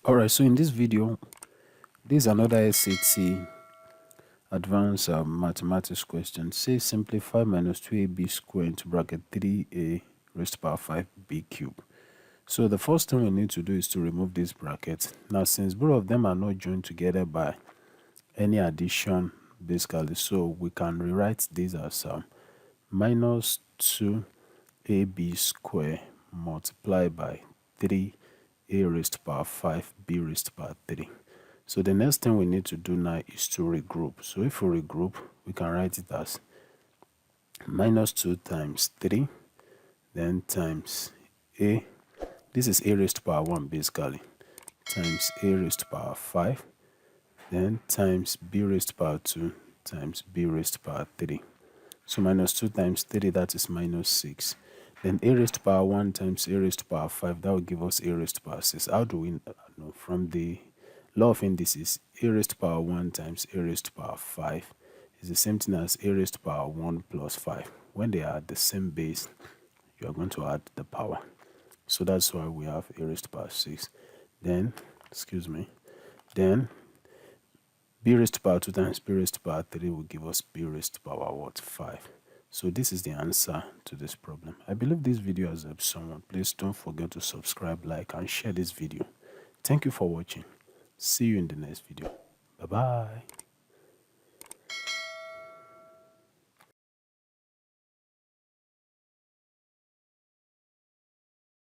Alright, so in this video, this is another SAT advanced mathematics question. Say simplify minus 2ab squared into bracket 3a raised to power 5b cubed. So the first thing we need to do is to remove this bracket. Now, since both of them are not joined together by any addition, basically, so we can rewrite this as minus 2ab squared multiplied by 3a raised to power 5b raised to power 3. So the next thing we need to do now is to regroup. So if we regroup, we can write it as minus 2 times 3, then times a, this is a raised to power 1 basically, times a raised to power 5, then times b raised to power 2 times b raised to power 3. So minus 2 times 3, that is minus 6. Then a raised to power 1 times a raised to power 5, that will give us a raised to power 6. How do we know? From the law of indices, a raised to power 1 times a raised to power 5 is the same thing as a raised to power 1 plus 5. When they are at the same base, you are going to add the power. So that's why we have a raised to power 6. Then, then b raised to power 2 times b raised to power 3 will give us b raised to power what? 5. So this is the answer to this problem. I believe this video has helped someone. Please don't forget to subscribe, like, and share this video. Thank you for watching. See you in the next video. Bye-bye.